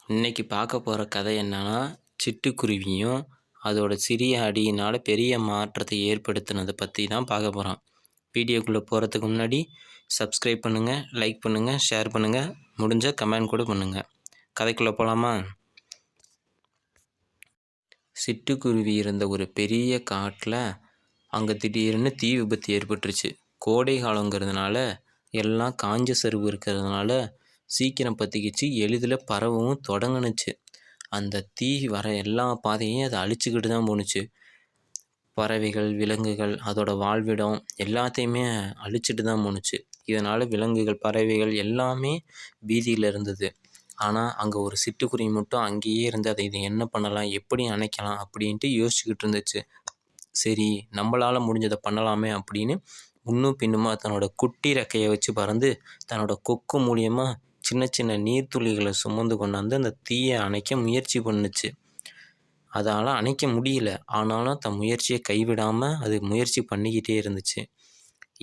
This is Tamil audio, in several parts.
இன்னைக்கு பார்க்க போகிற கதை என்னன்னா, சிட்டுக்குருவியும் அதோட சிறிய அடியினால் பெரிய மாற்றத்தை ஏற்படுத்தினதை பற்றி தான் பார்க்க போகிறோம். வீடியோக்குள்ளே போகிறதுக்கு முன்னாடி சப்ஸ்கிரைப் பண்ணுங்கள், லைக் பண்ணுங்கள், ஷேர் பண்ணுங்கள், முடிஞ்ச கமெண்ட் கூட பண்ணுங்கள். கதைக்குள்ளே போகலாமா? சிட்டுக்குருவி இருந்த ஒரு பெரிய காட்டில் அங்கே திடீர்னு தீ விபத்து ஏற்பட்டுருச்சு. கோடை காலங்கிறதுனால எல்லாம் காஞ்ச சருவு இருக்கிறதுனால சீக்கிரம் பற்றிக்கிச்சு, எளிதில் பரவவும் தொடங்குனுச்சு. அந்த தீ வர எல்லா பாதையும் அதை அழிச்சிக்கிட்டு தான் போணுச்சு. பறவைகள், விலங்குகள், அதோட வாழ்விடம் எல்லாத்தையுமே அழிச்சிட்டு தான் போணுச்சு. இதனால் விலங்குகள், பறவைகள் எல்லாமே பீதியில் இருந்தது. ஆனால் அங்கே ஒரு சிட்டுக்குருவி மட்டும் அங்கேயே இருந்து இதை என்ன பண்ணலாம், எப்படி அணைக்கலாம் அப்படின்ட்டு யோசிச்சுக்கிட்டு இருந்துச்சு. சரி, நம்மளால் முடிஞ்சதை பண்ணலாமே அப்படின்னு முன்னும் பின்னுமா தன்னோட குட்டி ரெக்கையை வச்சு பறந்து தன்னோட கொக்கு மூலியமாக சின்ன சின்ன நீர்த்துளிகளை சுமந்து கொண்டாந்து அந்த தீயை அணைக்க முயற்சி பண்ணுச்சு. அதால் அணைக்க முடியல, ஆனாலும் தன் முயற்சியை கைவிடாமல் அது முயற்சி பண்ணிக்கிட்டே இருந்துச்சு.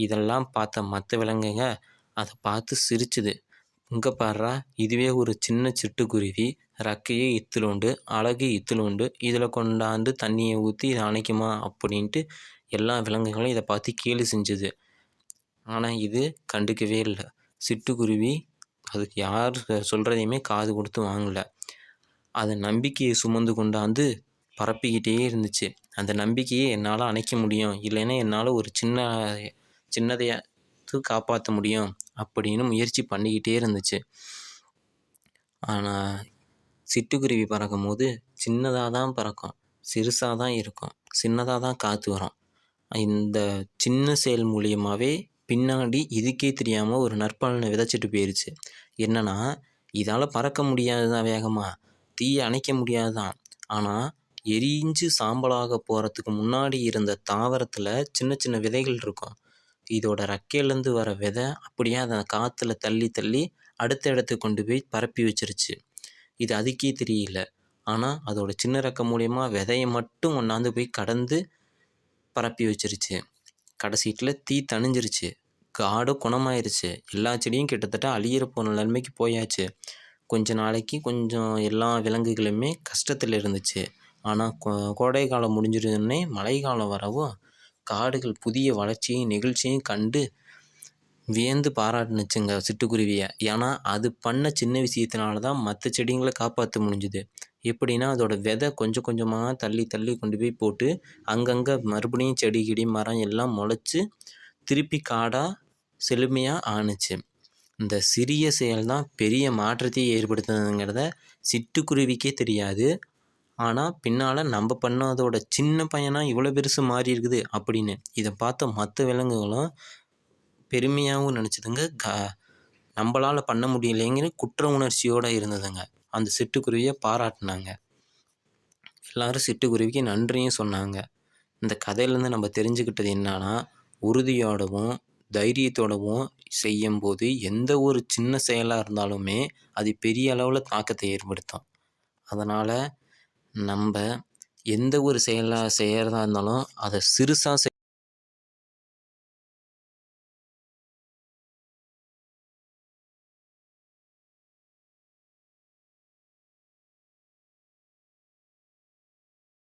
இதெல்லாம் பார்த்த மற்ற விலங்குங்க அதை பார்த்து சிரிச்சுது. இங்கே பாடுறா, இதுவே ஒரு சின்ன சிட்டுக்குருவி, ரெக்கையே இத்துளுண்டு, அழகு இத்துளுண்டு, இதில் கொண்டாந்து தண்ணியை ஊற்றி இதை அணைக்குமா அப்படின்ட்டு எல்லா விலங்குகளும் இதை பார்த்து கேலி செஞ்சுது. ஆனால் இது கண்டுக்கவே இல்லை. சிட்டுக்குருவி அதுக்கு யார் சொல்கிறதையுமே காது கொடுத்து வாங்கலை. அதை நம்பிக்கையை சுமந்து கொண்டாந்து பரப்பிக்கிட்டே இருந்துச்சு. அந்த நம்பிக்கையை என்னால் அணைக்க முடியும், இல்லைன்னா என்னால் ஒரு சின்னதையாவது காப்பாற்ற முடியும் அப்படின்னு முயற்சி பண்ணிக்கிட்டே இருந்துச்சு. ஆனால் சிட்டுக்குருவி பறக்கும் போது சின்னதாக தான் பறக்கும், சிறுசாக தான் இருக்கும், சின்னதாக தான் காற்று வரும். இந்த சின்ன செயல் மூலியமாகவே பின்னாடி இதுக்கே தெரியாமல் ஒரு நற்பலனை விதைச்சிட்டு போயிடுச்சு. என்னன்னா, இதால் பறக்க முடியாது தான், வேகமாக தீயை அணைக்க முடியாது தான், ஆனால் எரிஞ்சு சாம்பலாக போகிறதுக்கு முன்னாடி இருந்த தாவரத்தில் சின்ன சின்ன விதைகள் இருக்கும். இதோட ரெக்கையிலேருந்து வர விதை அப்படியே அதை காற்றுல தள்ளி தள்ளி அடுத்த இடத்துக்கு கொண்டு போய் பரப்பி வச்சிருச்சு. இது அதுக்கே தெரியல. ஆனால் அதோட சின்ன ரெக்கை மூலியமாக விதையை மட்டும் ஒன்றாந்து போய் கடந்து பரப்பி வச்சிருச்சு. கடைசீட்டில் தீ தணிஞ்சிருச்சு, காடும் குணமாயிருச்சு, எல்லா செடியும் கிட்டத்தட்ட அழியிற போன நிலைமைக்கு போயாச்சு. கொஞ்ச நாளைக்கு கொஞ்சம் எல்லா விலங்குகளுமே கஷ்டத்தில் இருந்துச்சு. ஆனால் கோடை காலம் முடிஞ்சிருந்தோடனே மழை காலம் வரவும் காடுகள் புதிய வளர்ச்சியும் நெகிழ்ச்சியும் கண்டு வியந்து பாராட்டுனுச்சுங்க சிட்டுக்குருவியை. ஏன்னா அது பண்ண சின்ன விஷயத்தினால தான் மற்ற செடிங்களை காப்பாற்ற முடிஞ்சுது. எப்படின்னா, அதோட விதை கொஞ்சம் கொஞ்சமாக தள்ளி தள்ளி கொண்டு போய் போட்டு அங்கங்கே மறுபடியும் செடி கிடி மரம் எல்லாம் முளைச்சி திருப்பி காடாக செழுமையாக ஆணுச்சு. இந்த சிறிய செயல் தான் பெரிய மாற்றத்தையே ஏற்படுத்துனதுங்கிறத சிட்டுக்குருவிக்கே தெரியாது. ஆனால் பின்னால் நம்ம பண்ணதோட சின்ன பையனாக இவ்வளோ பெருசு மாறி இருக்குது அப்படின்னு இதை பார்த்த மற்ற விலங்குகளும் பெருமையாகவும் நினச்சிதுங்க. நம்மளால் பண்ண முடியலைங்கிற குற்ற உணர்ச்சியோடு இருந்ததுங்க. அந்த சிட்டுக்குருவியை பாராட்டினாங்க. எல்லாரும் சிட்டுக்குருவிக்கு நன்றியும் சொன்னாங்க. இந்த கதையிலேருந்து நம்ம தெரிஞ்சுக்கிட்டது என்னன்னா, உறுதியோடவும் தைரியத்தோடவும் செய்யும்போது எந்த ஒரு சின்ன செயலாக இருந்தாலுமே அது பெரிய அளவில் தாக்கத்தை ஏற்படுத்தும். அதனால் நம்ம எந்த ஒரு செயலாக செய்கிறதா இருந்தாலும் அதை சிறுசாக